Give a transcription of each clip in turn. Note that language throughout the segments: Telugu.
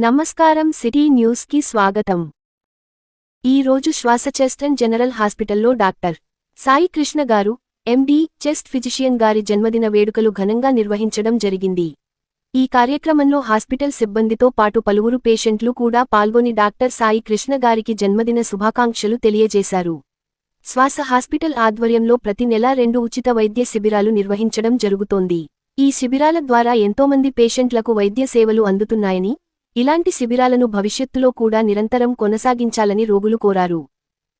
నమస్కారం సిటీ న్యూస్ కి స్వాగతం। ఈ రోజు శ్వాసచెస్టన్ జనరల్ హాస్పిటల్లో డాక్టర్ సాయి కృష్ణ గారు ఎండి చెస్ట్ ఫిజిషియన్ గారి జన్మదిన వేడుకలు ఘనంగా నిర్వహించడం జరిగింది। ఈ కార్యక్రమంలో హాస్పిటల్ సిబ్బందితో పాటు పలువురు పేషెంట్లు కూడా పాల్గొని డాక్టర్ సాయి కృష్ణ గారికి జన్మదిన శుభాకాంక్షలు తెలియజేశారు। శ్వాస హాస్పిటల్ ఆధ్వర్యంలో ప్రతి నెల 2 ఉచిత వైద్య శిబిరాలు నిర్వహించడం జరుగుతోంది। ఈ శిబిరాల ద్వారా ఎంతోమంది పేషెంట్లకు వైద్య సేవలు అందుతున్నాయని, ఇలాంటి శిబిరాలను భవిష్యత్తులో కూడా నిరంతరం కొనసాగించాలని రోగులు కోరారు।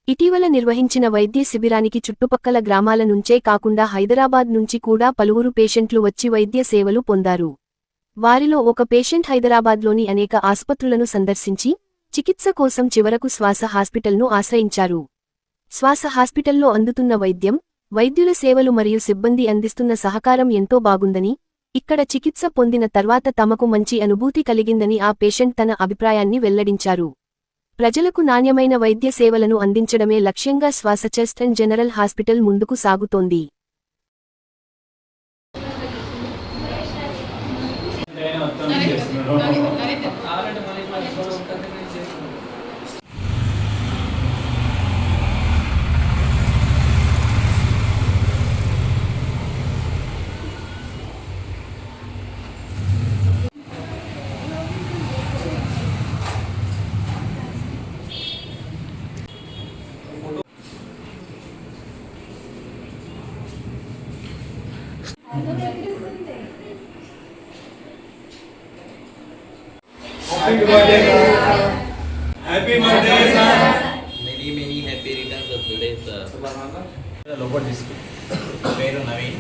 ఇటీవల నిర్వహించిన వైద్య శిబిరానికి చుట్టుపక్కల గ్రామాల నుంచే కాకుండా హైదరాబాద్ నుంచి కూడా పలువురు పేషెంట్లు వచ్చి వైద్య సేవలు పొందారు। వారిలో ఒక పేషెంట్ హైదరాబాద్లోని అనేక ఆసుపత్రులను సందర్శించి చికిత్స కోసం చివరకు శ్వాస హాస్పిటల్ను ఆశ్రయించారు। శ్వాస హాస్పిటల్లో అందుతున్న వైద్యం, వైద్యుల సేవలు మరియు సిబ్బంది అందిస్తున్న సహకారం ఎంతో బాగుందని, ఇక్కడ చికిత్స పొందిన తర్వాత తమకు మంచి అనుభూతి కలిగిందని ఆ పేషెంట్ తన అభిప్రాయాన్ని వెల్లడించారు। ప్రజలకు నాణ్యమైన వైద్య సేవలను అందించడమే లక్ష్యంగా శ్వాసచెస్టన్ జనరల్ హాస్పిటల్ ముందుకు సాగుతోంది। Happy birthday, sir. Happy birthday, sir. Many happy returns of the day, sir. లోపల తీసుకు పేరు నవీన్,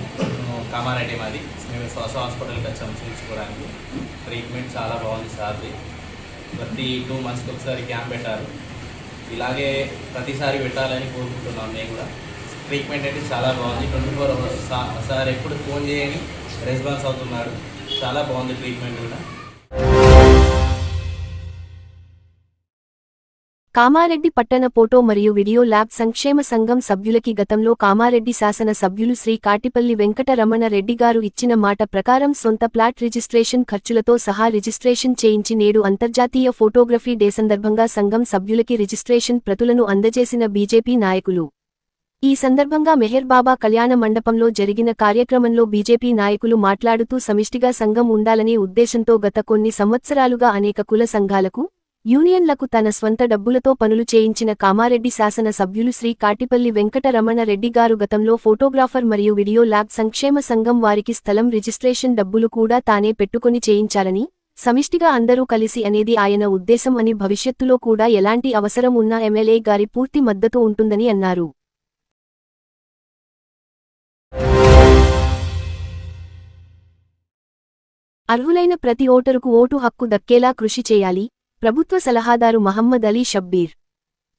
కామారెడ్డి మాది. మేము శ్వాస హాస్పిటల్కి వచ్చాము చూసుకోవడానికి. ట్రీట్మెంట్ చాలా బాగుంది సార్ది. ప్రతి 2 monthsకి ఒకసారి క్యాంప్ పెట్టారు. ఇలాగే ప్రతిసారి పెట్టాలని కోరుకుంటున్నాం మేము కూడా. ట్రీట్మెంట్ అయితే చాలా బాగుంది. 24 hours సార్ ఎప్పుడు ఫోన్ చేయని రెస్పాన్స్ అవుతున్నాడు. చాలా బాగుంది ట్రీట్మెంట్ కూడా. కామారెడ్డి పట్టణ ఫోటో మరియు వీడియో ల్యాబ్ సంక్షేమ సంఘం సభ్యులకి గతంలో కామారెడ్డి శాసన సభ్యులు శ్రీ కాటిపల్లి వెంకటరమణ రెడ్డి గారు ఇచ్చిన మాట ప్రకారం సొంత ప్లాట్ రిజిస్ట్రేషన్ ఖర్చులతో సహా రిజిస్ట్రేషన్ చేయించి నేడు అంతర్జాతీయ ఫోటోగ్రఫీ డే సందర్భంగా సంఘం సభ్యులకి రిజిస్ట్రేషన్ ప్రతులను అందజేసిన బీజేపీ నాయకులు। ఈ సందర్భంగా మెహర్ బాబా కళ్యాణ మండపంలో జరిగిన కార్యక్రమంలో బీజేపీ నాయకులు మాట్లాడుతూ సమిష్టిగా సంఘం ఉండాలనే ఉద్దేశంతో గత కొన్ని సంవత్సరాలుగా అనేక కుల సంఘాలకు, యూనియన్లకు తన స్వంత డబ్బులతో పనులు చేయించిన కామారెడ్డి శాసన సభ్యులు శ్రీ కాటిపల్లి వెంకటరమణ రెడ్డి గారు గతంలో ఫోటోగ్రాఫర్ మరియు వీడియో ల్యాబ్ సంక్షేమ సంఘం వారికి స్థలం రిజిస్ట్రేషన్ డబ్బులు కూడా తానే పెట్టుకొని చేయించాలని, సమిష్టిగా అందరూ కలిసి అనేది ఆయన ఉద్దేశం అని భవిష్యత్తులో కూడా ఎలాంటి అవసరం ఉన్నా ఎమ్మెల్యే గారి పూర్తి మద్దతు ఉంటుందని అన్నారు। అర్హులైన ప్రతి ఓటరుకు ఓటు హక్కు దక్కేలా కృషి చేయాలి। ప్రభుత్వ సలహాదారు Mohammed Ali Shabbir.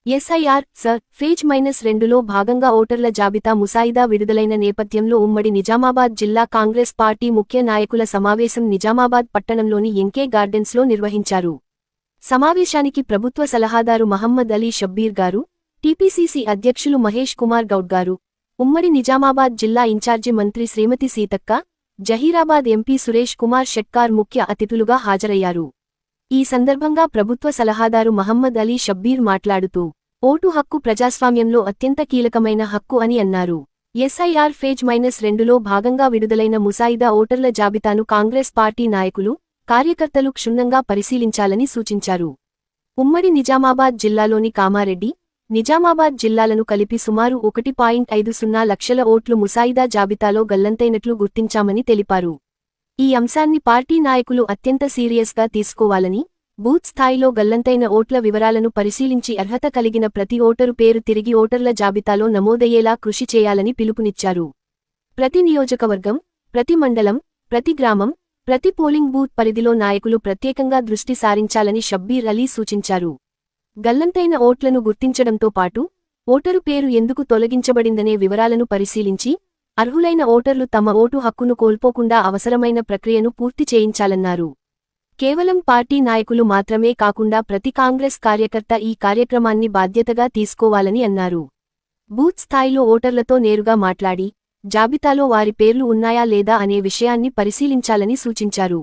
SIR sir phase -2లో భాగంగా ఓటర్ల జాబితా ముసాయిదా విడుదలైన నేపథ్యంలో ఉమ్మడి నిజామాబాద్ జిల్లా కాంగ్రెస్ పార్టీ ముఖ్య నాయకుల సమావేశం నిజామాబాద్ పట్టణంలోని ఎంకే గార్డెన్స్లో నిర్వహించారు। సమావేశానికి ప్రభుత్వ సలహాదారు మహమ్మద్ అలీ షబ్బీర్ గారు, టీపీసీసీ అధ్యక్షులు మహేష్ కుమార్ గౌడ్ గారు, ఉమ్మడి నిజామాబాద్ జిల్లా ఇన్ఛార్జి మంత్రి శ్రీమతి సీతక్క, జహీరాబాద్ ఎంపీ సురేష్ కుమార్ షెట్కార్ ముఖ్య అతిథులుగా హాజరయ్యారు। ఈ సందర్భంగా ప్రభుత్వ సలహాదారు మహమ్మద్ అలీ షబ్బీర్ మాట్లాడుతూ, ఓటు హక్కు ప్రజాస్వామ్యంలో అత్యంత కీలకమైన హక్కు అని అన్నారు। ఎస్ఐఆర్ ఫేజ్ -2లో భాగంగా విడుదలైన ముసాయిదా ఓటర్ల జాబితాను కాంగ్రెస్ పార్టీ నాయకులు, కార్యకర్తలు క్షుణ్ణంగా పరిశీలించాలని సూచించారు। ఉమ్మడి నిజామాబాద్ జిల్లాలోని కామారెడ్డి, నిజామాబాద్ జిల్లాలను కలిపి సుమారు 1.50 లక్షల ఓట్లు ముసాయిదా జాబితాలో గల్లంతైనట్లు గుర్తించామని తెలిపారు। ఈ అంశాన్ని పార్టీ నాయకులు అత్యంత సీరియస్గా తీసుకోవాలని, బూత్ స్థాయిలో గల్లంతైన ఓట్ల వివరాలను పరిశీలించి అర్హత కలిగిన ప్రతి ఓటరు పేరు తిరిగి ఓటర్ల జాబితాలో నమోదయ్యేలా కృషి చేయాలని పిలుపునిచ్చారు। ప్రతి నియోజకవర్గం, ప్రతి మండలం, ప్రతి గ్రామం, ప్రతి పోలింగ్ బూత్ పరిధిలో నాయకులు ప్రత్యేకంగా దృష్టి సారించాలని షబ్బీర్ అలీ సూచించారు। గల్లంతైన ఓట్లను గుర్తించడంతో పాటు, ఓటరు పేరు ఎందుకు తొలగించబడిందనే వివరాలను పరిశీలించి, అర్హులైన ఓటర్లు తమ ఓటు హక్కును కోల్పోకుండా అవసరమైన ప్రక్రియను పూర్తి చేయించాలన్నారు। కేవలం పార్టీ నాయకులు మాత్రమే కాకుండా ప్రతి కాంగ్రెస్ కార్యకర్త ఈ కార్యక్రమాన్ని బాధ్యతగా తీసుకోవాలని అన్నారు। బూత్ స్థాయిలో ఓటర్లతో నేరుగా మాట్లాడి, జాబితాలో వారి పేర్లు ఉన్నాయా లేదా అనే విషయాన్ని పరిశీలించాలని సూచించారు।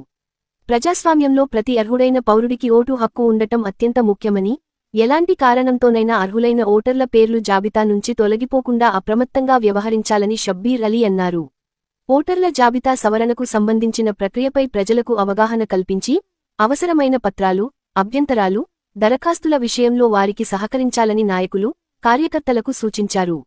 ప్రజాస్వామ్యంలో ప్రతి అర్హుడైన పౌరుడికి ఓటు హక్కు ఉండటం అత్యంత ముఖ్యమని, ఎలాంటి కారణంతోనైనా అర్హులైన ఓటర్ల పేర్లు జాబితా నుంచి తొలగిపోకుండా అప్రమత్తంగా వ్యవహరించాలని షబ్బీర్ అలీ అన్నారు. ఓటర్ల జాబితా సవరణకు సంబంధించిన ప్రక్రియపై ప్రజలకు అవగాహన కల్పించి, అవసరమైన పత్రాలు, అభ్యంతరాలు, దరఖాస్తుల విషయంలో వారికి సహకరించాలని నాయకులు, కార్యకర్తలకు సూచించారు.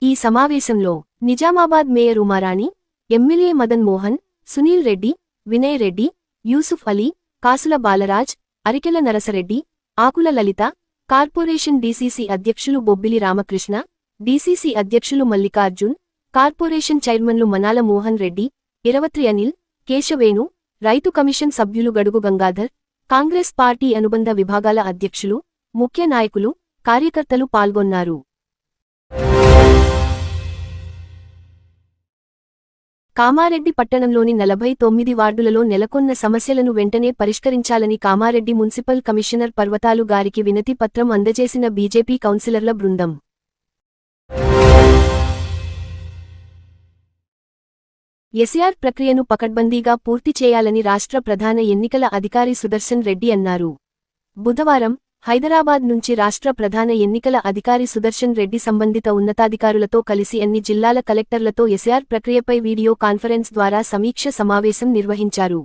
ఈ సమావేశంలో నిజామాబాద్ మేయర్ ఉమారాణి, ఎమ్మెల్యే మదన్ మోహన్, సునీల్ రెడ్డి, వినయ్ రెడ్డి, యూసుఫ్ అలీ, కాసుల బాలరాజ్, అరికెల నరసరెడ్డి, ఆకుల లలిత, కార్పొరేషన్ డీసీసీ అధ్యక్షులు బొబ్బిలి రామకృష్ణ, డీసీసీ అధ్యక్షులు మల్లికార్జున్, కార్పొరేషన్ చైర్మన్లు మనాల మోహన్ రెడ్డి, ఇరవత్రి అనిల్, కేశవేణు, రైతు కమిషన్ సభ్యులు గడుగు గంగాధర్, కాంగ్రెస్ పార్టీ అనుబంధ విభాగాల అధ్యక్షులు, ముఖ్య నాయకులు, కార్యకర్తలు పాల్గొన్నారు. కామారెడ్డి పట్టణంలోని 49 వార్డులలో నెలకొన్న సమస్యలను వెంటనే పరిష్కరించాలని కామారెడ్డి మున్సిపల్ కమిషనర్ పర్వతాలు గారికి వినతి పత్రం అందజేసిన బీజేపీ కౌన్సిలర్ల బృందం. ఎస్ఆర్ ప్రక్రియను పకడ్బందీగా పూర్తి చేయాలని రాష్ట్ర ప్రధాన ఎన్నికల అధికారి సుదర్శన్ రెడ్డి అన్నారు. బుధవారం హైదరాబాద్ నుంచి రాష్ట్ర ప్రధాన ఎన్నికల అధికారి సుదర్శన్ రెడ్డి సంబంధిత ఉన్నతాధికారులతో కలిసి అన్ని జిల్లాల కలెక్టర్లతో ఎస్ఆర్ ప్రక్రియపై వీడియో కాన్ఫరెన్స్ ద్వారా సమీక్ష సమావేశం నిర్వహించారు.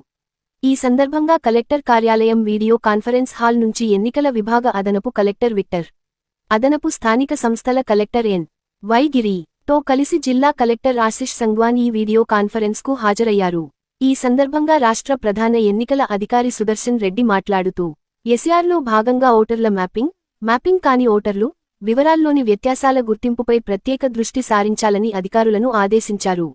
ఈ సందర్భంగా కలెక్టర్ కార్యాలయం వీడియో కాన్ఫరెన్స్ హాల్ నుంచి ఎన్నికల విభాగ అదనపు కలెక్టర్ విక్టర్, అదనపు స్థానిక సంస్థల కలెక్టర్ ఎన్. వై. గిరి తో కలిసి జిల్లా కలెక్టర్ ఆశిష్ సంగ్వాన్ ఈ వీడియో కాన్ఫరెన్స్కు హాజరయ్యారు. ఈ సందర్భంగా రాష్ట్ర ప్రధాన ఎన్నికల అధికారి సుదర్శన్ రెడ్డి మాట్లాడుతూ, ఎస్ఆర్లో భాగంగా ఓటర్ల మ్యాపింగ్ కాని ఓటర్లు వివరాల్లోని వ్యత్యాసాల గుర్తింపుపై ప్రత్యేక దృష్టి సారించాలని అధికారులను ఆదేశించారు.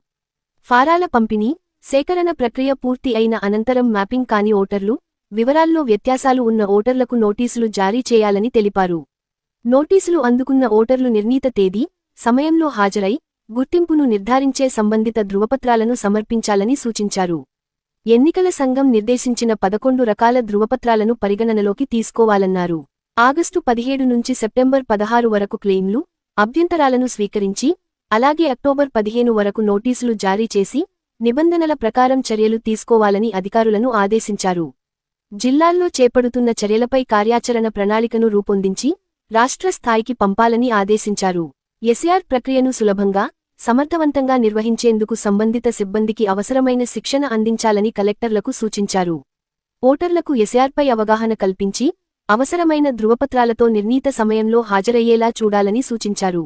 ఫారాల పంపిణీ, సేకరణ ప్రక్రియ పూర్తి అయిన అనంతరం మ్యాపింగ్ కాని ఓటర్లు వివరాల్లో వ్యత్యాసాలు ఉన్న ఓటర్లకు నోటీసులు జారీ చేయాలని తెలిపారు. నోటీసులు అందుకున్న ఓటర్లు నిర్ణీత తేదీ, సమయంలో హాజరై గుర్తింపును నిర్ధారించే సంబంధిత ధృవపత్రాలను సమర్పించాలని సూచించారు. ఎన్నికల సంఘం నిర్దేశించిన 11 రకాల ధృవపత్రాలను పరిగణనలోకి తీసుకోవాలన్నారు. ఆగస్టు 17 నుంచి సెప్టెంబర్ 16 వరకు క్లెయిమ్లు, అభ్యంతరాలను స్వీకరించి, అలాగే అక్టోబర్ 15 వరకు నోటీసులు జారీ చేసి, నిబంధనల ప్రకారం చర్యలు తీసుకోవాలని అధికారులను ఆదేశించారు. జిల్లాల్లో చేపడుతున్న చర్యలపై కార్యాచరణ ప్రణాళికను రూపొందించి, రాష్ట్ర స్థాయికి పంపాలని ఆదేశించారు. ఎస్ఆర్ ప్రక్రియను సులభంగా, సమర్థవంతంగా నిర్వహించేందుకు సంబంధిత సిబ్బందికి అవసరమైన శిక్షణ అందించాలని కలెక్టర్లకు సూచించారు. ఓటర్లకు ఎస్ఆర్పై అవగాహన కల్పించి, అవసరమైన ధృవపత్రాలతో నిర్ణీత సమయంలో హాజరయ్యేలా చూడాలని సూచించారు.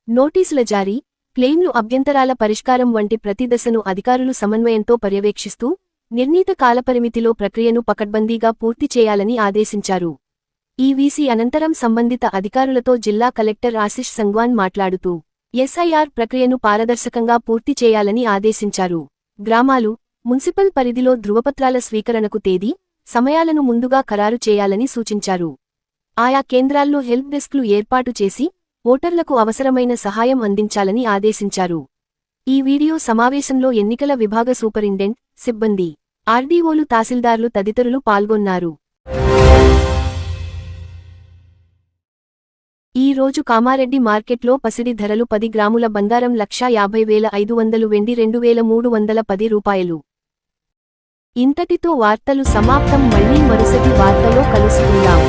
నోటీసుల జారీ, క్లెయిమ్లు, అభ్యంతరాల పరిష్కారం వంటి ప్రతి దశను అధికారులు సమన్వయంతో పర్యవేక్షిస్తూ, నిర్ణీత కాలపరిమితిలో ప్రక్రియను పకడ్బందీగా పూర్తి చేయాలని ఆదేశించారు. ఈవీసీ అనంతరం సంబంధిత అధికారులతో జిల్లా కలెక్టర్ ఆశిష్ సంగ్వాన్ మాట్లాడుతూ, ఎస్ఐఆర్ ప్రక్రియను పారదర్శకంగా పూర్తి చేయాలని ఆదేశించారు. గ్రామాలు, మున్సిపల్ పరిధిలో ధృవపత్రాల స్వీకరణకు తేదీ, సమయాలను ముందుగా ఖరారు చేయాలని సూచించారు. ఆయా కేంద్రాల్లో హెల్ప్ డెస్క్లు ఏర్పాటు చేసి, ఓటర్లకు అవసరమైన సహాయం అందించాలని ఆదేశించారు. ఈ వీడియో సమావేశంలో ఎన్నికల విభాగ సూపరింటెండెంట్, సిబ్బంది, ఆర్డీఓలు, తహసీల్దార్లు తదితరులు పాల్గొన్నారు. ఈ రోజు కామారెడ్డి మార్కెట్లో పసిడి ధరలు 10 గ్రాముల బంగారం 1,50,500, వెండి 2,310 రూపాయలు. ఇంతటితో వార్తలు సమాప్తం. మళ్లీ మరుసటి వార్తలో కలుసుకుందాం.